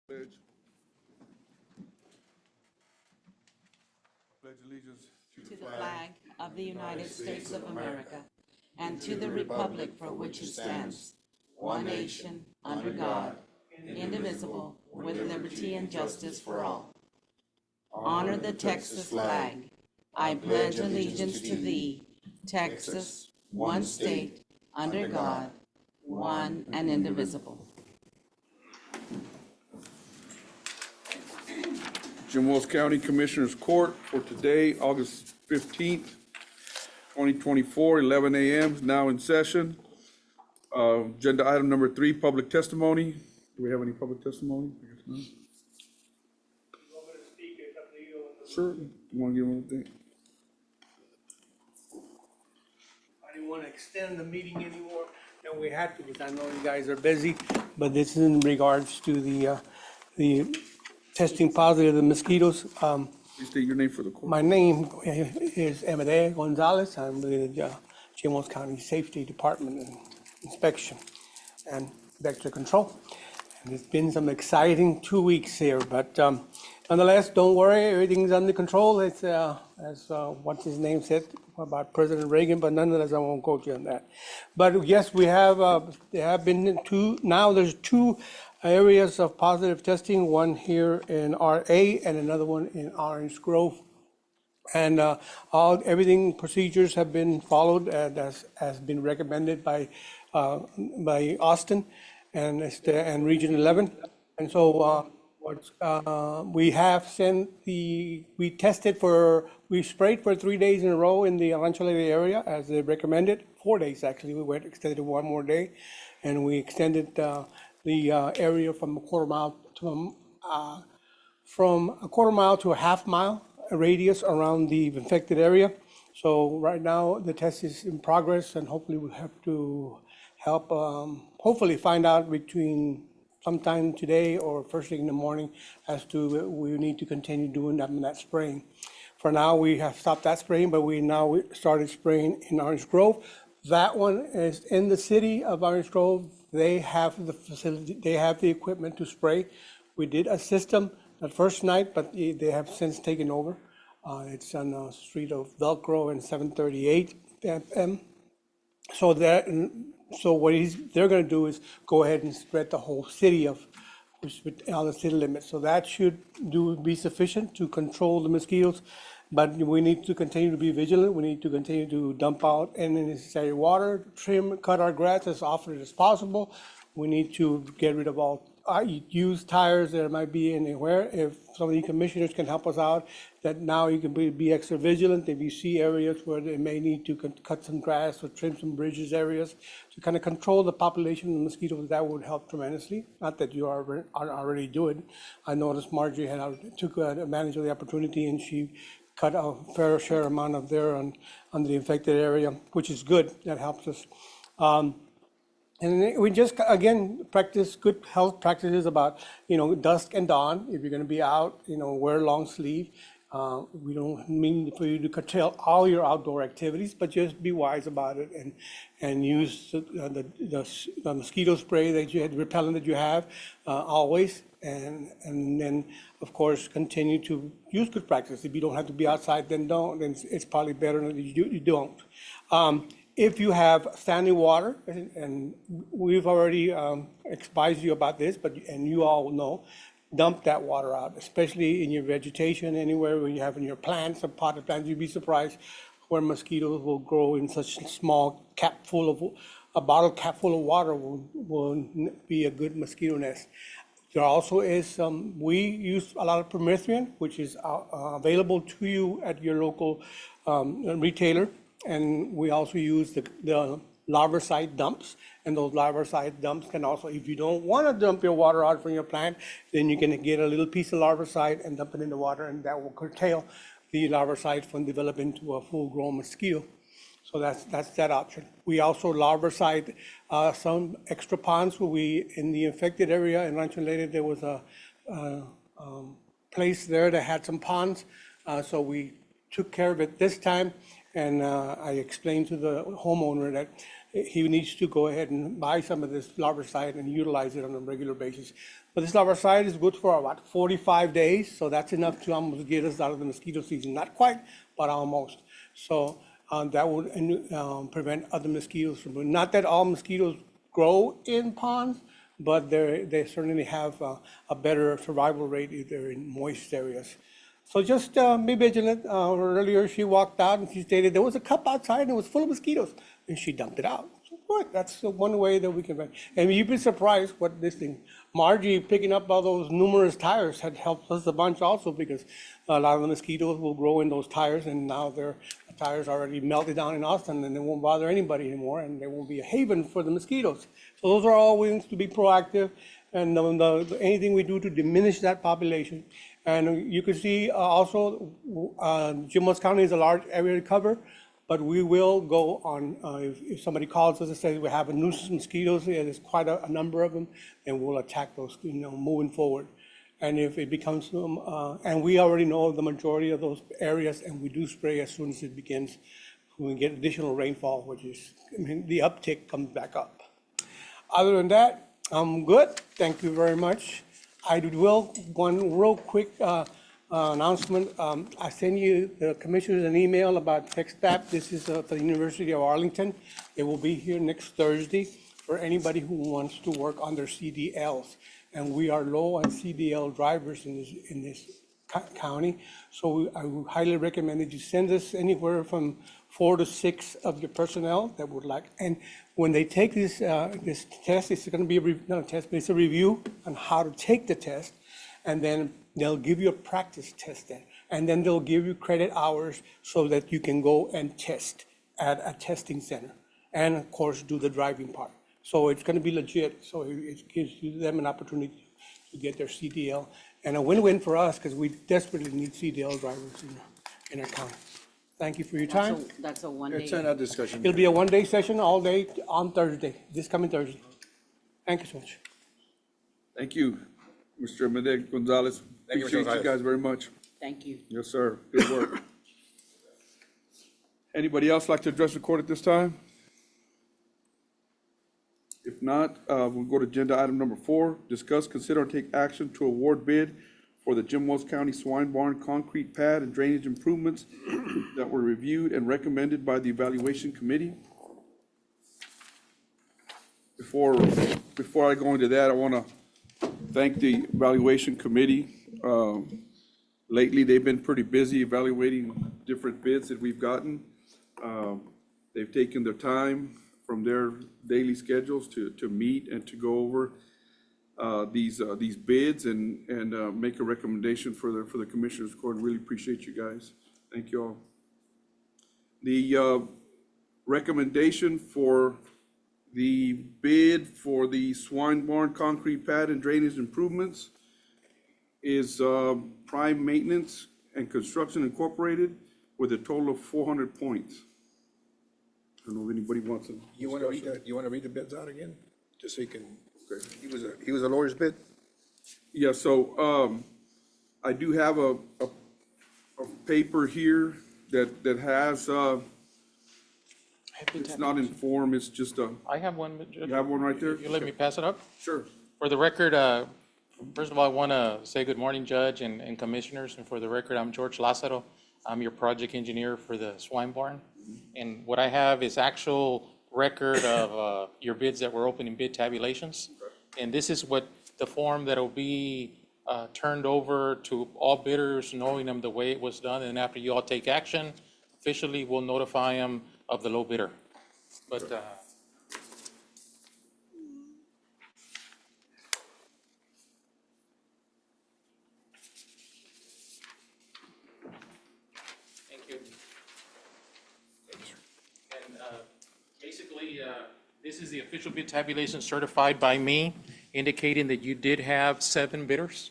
Pledge. Pledge allegiance to the flag of the United States of America and to the republic for which it stands, one nation, under God, indivisible, with liberty and justice for all. Honor the Texas flag. I pledge allegiance to thee, Texas, one state, under God, one and indivisible. Jim Wells County Commissioners Court for today, August 15th, 2024, 11 a.m. is now in session. Agenda item number 3, public testimony. Do we have any public testimony? I guess not. You want me to speak? It's up to you. Sure. You want to give them a thing? I didn't want to extend the meeting anymore than we had to because I know you guys are busy, but this is in regards to the testing positive of the mosquitoes. Please state your name for the court. My name is Amadeo Gonzalez. I'm with the Jim Wells County Safety Department and Inspection and Vector Control. And it's been some exciting 2 weeks here, but nonetheless, don't worry, everything's under control. It's as what's his name said about President Reagan, but nonetheless, I won't quote you on that. But yes, we have, there have been there's two areas of positive testing, one here in RA and another one in Orange Grove. And everything procedures have been followed as has been recommended by Austin and Region 11. And so we have we sprayed for 3 days in a row in the Rancho Leve area as they recommended. 4 days actually. We went extended one more day, and we extended the area from a quarter mile to a half mile radius around the infected area. So right now the test is in progress, and hopefully we have to help hopefully find out between sometime today or first thing in the morning as to we need to continue doing that spraying. For now, we have stopped that spraying, but we started spraying in Orange Grove. That one is in the city of Orange Grove. They have the facility, they have the equipment to spray. We did assist them the first night, but they have since taken over. It's on the street of Velcro and 738 FM. So what they're going to do is go ahead and spread the whole city on the city limits. So that should be sufficient to control the mosquitoes. But we need to continue to be vigilant. We need to continue to dump out any necessary water, cut our grass as often as possible. We need to get rid of all used tires that might be anywhere. If some of the commissioners can help us out, that now you can be extra vigilant. If you see areas where they may need to cut some grass or trim some bridges areas to kind of control the population of mosquitoes, that would help tremendously. Not that you are already doing. I noticed Marjorie took advantage of the opportunity, and she cut a fair share amount of there on the infected area, which is good. That helps us. And we just, again, practice good health practices about, dusk and dawn. If you're going to be out, wear long sleeve. We don't mean for you to curtail all your outdoor activities, but just be wise about it and use the mosquito spray that you had, repellent that you have always. And then, of course, continue to use good practice. If you don't have to be outside, then don't. Then it's probably better that you don't. If you have standing water, and we've already advised you about this, and you all know, dump that water out, especially in your vegetation, anywhere where you have in your plants or potted plants. You'd be surprised where mosquitoes will grow in such a small a bottle cap full of water will be a good mosquito nest. There also is we use a lot of permethrin, which is available to you at your local retailer. And we also use the larvicide dumps, and those larvicide dumps can also, if you don't want to dump your water out from your plant, then you can get a little piece of larvicide and dump it in the water, and that will curtail the larvicide from developing into a full-grown mosquito. So that's that option. We also larvicide some extra ponds where in the infected area in Rancho Leve, there was a place there that had some ponds, so we took care of it this time. And I explained to the homeowner that he needs to go ahead and buy some of this larvicide and utilize it on a regular basis. So this larvicide is good for about 45 days, so that's enough to almost get us out of the mosquito season. Not quite, but almost. So that would prevent other mosquitoes from, not that all mosquitoes grow in ponds, but they certainly have a better survival rate if they're in moist areas. So just be vigilant. Earlier she walked out and she stated there was a cup outside and it was full of mosquitoes, and she dumped it out. So good, that's the one way that we can. And you'd be surprised what this thing, Margie picking up all those numerous tires had helped us a bunch also, because a lot of the mosquitoes will grow in those tires, and now the tires are already melted down in Austin, and they won't bother anybody anymore, and they won't be a haven for the mosquitoes. So those are all ways to be proactive, and anything we do to diminish that population. And you can see also, Jim Wells County is a large area to cover, but we will go on, if somebody calls us and says we have a nuisance of mosquitoes, and there's quite a number of them, then we'll attack those, moving forward. And if it becomes, and we already know the majority of those areas, and we do spray as soon as it begins, when we get additional rainfall, which is, the uptick comes back up. Other than that, I'm good. Thank you very much. I will, one real quick announcement. I sent you, the commissioners, an email about TechStep. This is at the University of Arlington. They will be here next Thursday for anybody who wants to work on their CDLs. And we are low on CDL drivers in this county. So I would highly recommend that you send us anywhere from 4 to 6 of your personnel that would like. And when they take this test, it's going to be not a test, but it's a review on how to take the test. And then they'll give you a practice test then. And then they'll give you credit hours so that you can go and test at a testing center. And of course, do the driving part. So it's going to be legit. So it gives them an opportunity to get their CDL. And a win-win for us, because we desperately need CDL drivers in our county. Thank you for your time. That's a one-day. It's not discussion. It'll be a one-day session all day on Thursday, this coming Thursday. Thank you so much. Thank you, Mr. Medeg Gonzalez. Thank you, Mr. Appreciate you Gonzalez. guys very much. Thank you. Yes, sir. Good work. Anybody else like to address the court at this time? If not, we'll go to agenda item number 4, discuss, consider, and take action to award bid for the Jim Wells County Swine Barn concrete pad and drainage improvements that were reviewed and recommended by the evaluation committee. Before I go into that, I want to thank the evaluation committee. Lately, they've been pretty busy evaluating different bids that we've gotten. They've taken their time from their daily schedules to meet and to go over these bids and make a recommendation for the Commissioners Court. Really appreciate you guys. Thank you all. The recommendation for the bid for the swine barn concrete pad and drainage improvements is Prime Maintenance and Construction Incorporated with a total of 400 points. I don't know if anybody wants to. You want to read the bids out again? Just so you can, he was a lawyer's bid? Yeah, so I do have a paper here that has, it's not in form, it's just a, I have one, Judge. you have one right there? You let me pass it up? Sure. For the record, first of all, I want to say good morning, Judge and Commissioners. And for the record, I'm George Lázaro. I'm your project engineer for the swine barn. And what I have is actual record of your bids that were open in bid tabulations. And this is what the form that will be turned over to all bidders, knowing them the way it was done. And after you all take action, officially we'll notify them of the low bidder. But thank you. And basically, this is the official bid tabulation certified by me, indicating that you did have 7 bidders.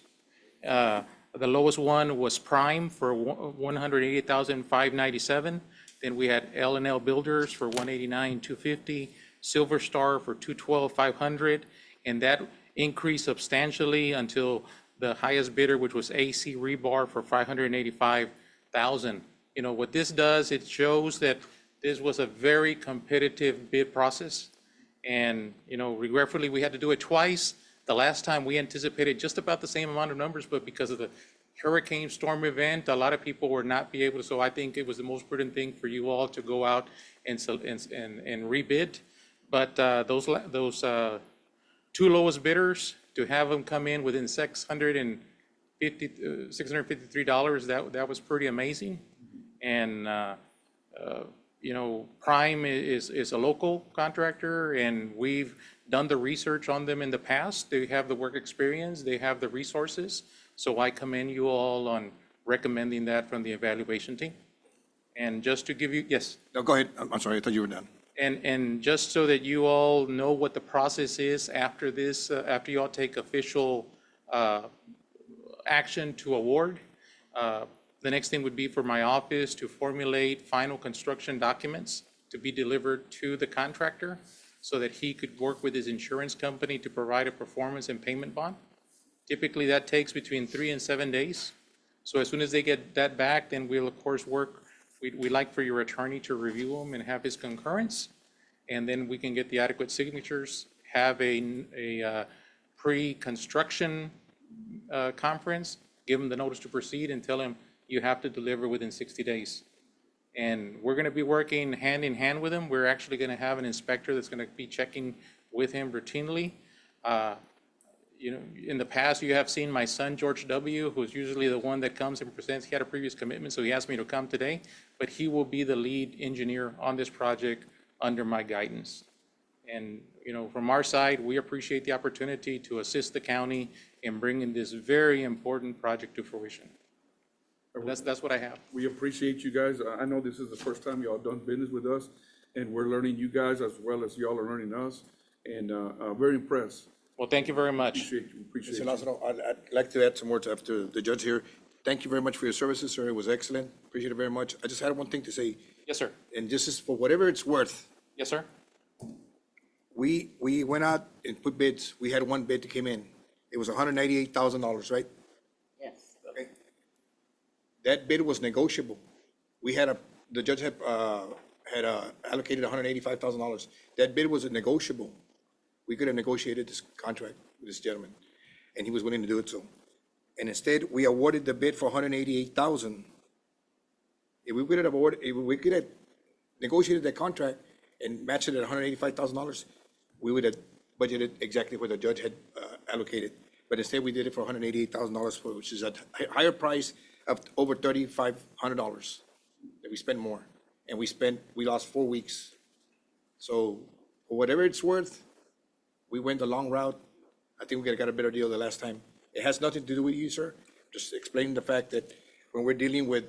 The lowest one was Prime for $188,597. Then we had L&L Builders for $189,250, Silver Star for $212,500, and that increased substantially until the highest bidder, which was AC Rebar for $585,000. You know, what this does, it shows that this was a very competitive bid process. And, you know, regretfully, we had to do it twice, The last time we anticipated just about the same amount of numbers, but because of the hurricane storm event, a lot of people were not be able to. So I think it was the most prudent thing for you all to go out and rebid. But those two lowest bidders, to have them come in within $653, that was pretty amazing. And Prime is a local contractor, and we've done the research on them in the past. They have the work experience, they have the resources. So I commend you all on recommending that from the evaluation team. And just to give you, yes. No, go ahead. I'm sorry, I thought you were done. And just so that you all know what the process is after this, after you all take official action to award, the next thing would be for my office to formulate final construction documents to be delivered to the contractor so that he could work with his insurance company to provide a performance and payment bond. Typically, that takes between 3 and 7 days. So as soon as they get that back, then we'll of course work. We'd like for your attorney to review them and have his concurrence, and then we can get the adequate signatures, have a pre-construction conference, give them the notice to proceed, and tell them you have to deliver within 60 days. And we're going to be working hand in hand with him. We're actually going to have an inspector that's going to be checking with him routinely. In the past, you have seen my son, George W., who's usually the one that comes and presents. He had a previous commitment, so he asked me to come today, but he will be the lead engineer on this project under my guidance. And, from our side, we appreciate the opportunity to assist the county in bringing this very important project to fruition. That's what I have. We appreciate you guys. I know this is the first time y'all done business with us, and we're learning you guys as well as y'all are learning us, and very impressed. Well, thank you very much. Appreciate Mr. you. Lázaro, I'd like to add some words after the judge here. Thank you very much for your services, sir. It was excellent. Appreciate it very much. I just had one thing to say, Yes, sir. and this is for whatever it's worth. Yes, sir. We went out and put bids. We had one bid that came in. It was $198,000, right? Yes. Okay. That bid was negotiable. The judge had allocated $185,000. That bid was negotiable. We could have negotiated this contract with this gentleman, and he was willing to do it so. And instead, we awarded the bid for $188,000. If we could have negotiated that contract and matched it at $185,000, we would have budgeted exactly what the judge had allocated. But instead, we did it for $188,000, which is a higher price of over $3,500 that we spent more. And we lost 4 weeks. So for whatever it's worth, we went the long route. I think we got a better deal the last time. It has nothing to do with you, sir. Just explaining the fact that when we're dealing with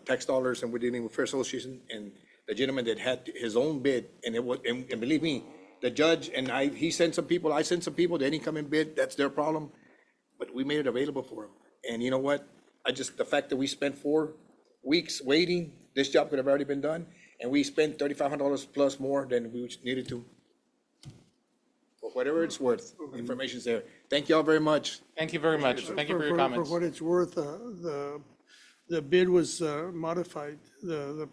tax dollars and we're dealing with Fair Association and the gentleman that had his own bid, and believe me, the judge and he sent some people, I sent some people, they didn't come and bid, that's their problem. But we made it available for them. And you know what? The fact that we spent 4 weeks waiting, this job could have already been done, and we spent $3,500 plus more than we needed to. For whatever it's worth, information's there. Thank you all very much. Thank you very much. Thank you for your comments. For what it's worth, the bid was modified. The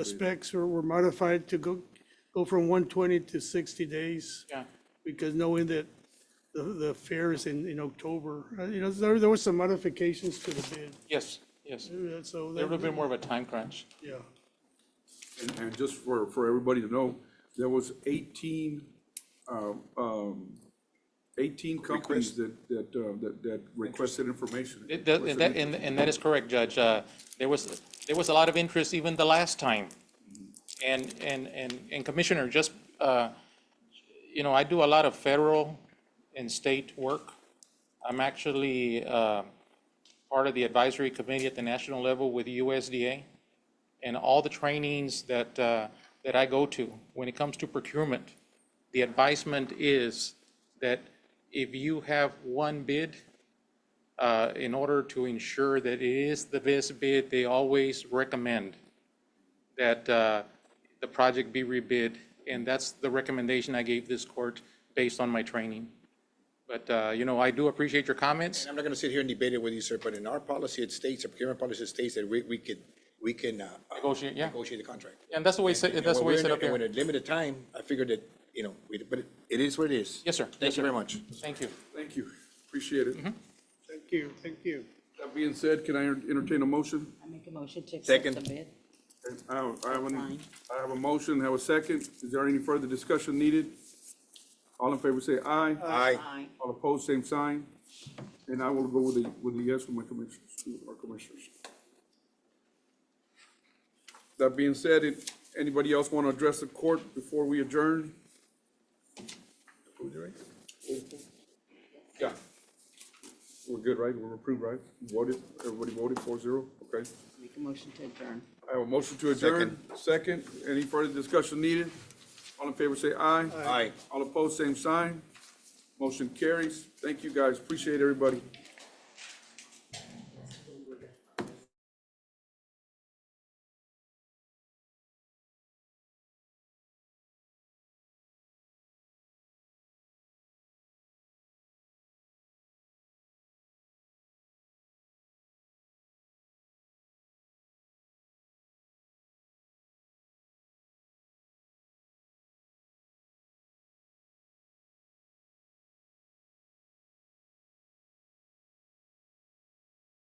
specs were modified to go from 120 to 60 days. Yeah. Because knowing that the fair is in October, there were some modifications to the bid. Yes. So There would have been more of a time crunch. Yeah. And just for everybody to know, there was 18 companies that requested information. And that is correct, Judge. There was a lot of interest even the last time. And Commissioner, just, I do a lot of federal and state work. I'm actually part of the advisory committee at the national level with USDA. And all the trainings that I go to, when it comes to procurement, the advisement is that if you have one bid, in order to ensure that it is the best bid, they always recommend that the project be rebid. And that's the recommendation I gave this court based on my training. But, I do appreciate your comments. And I'm not going to sit here and debate it with you, sir, but in our policy, it states, our procurement policy states that we can Negotiate, yeah. negotiate the contract. And that's the way, that's the way it's set up And here. with a limited time, I figured that you know, but it is what it is. Yes, sir. Thank Yes, you sir. very much. Thank you. Thank you. Appreciate it. Thank you, thank you. That being said, can I entertain a motion? I make a motion to accept Second. the bid. Fine. I have a motion, have a second. Is there any further discussion needed? All in favor say aye. Aye. Aye. All opposed, same sign. And I will go with the yes from my commissioners, our commissioners. That being said, anybody else want to address the court before we adjourn? Yeah. We're good, right? We're approved, right? Voted, everybody voted 4-0, okay? Make a motion to adjourn. I have a motion to adjourn. Second, any further discussion needed? All in favor say aye. Aye. All opposed, same sign. Motion carries. Thank you, guys. Appreciate everybody.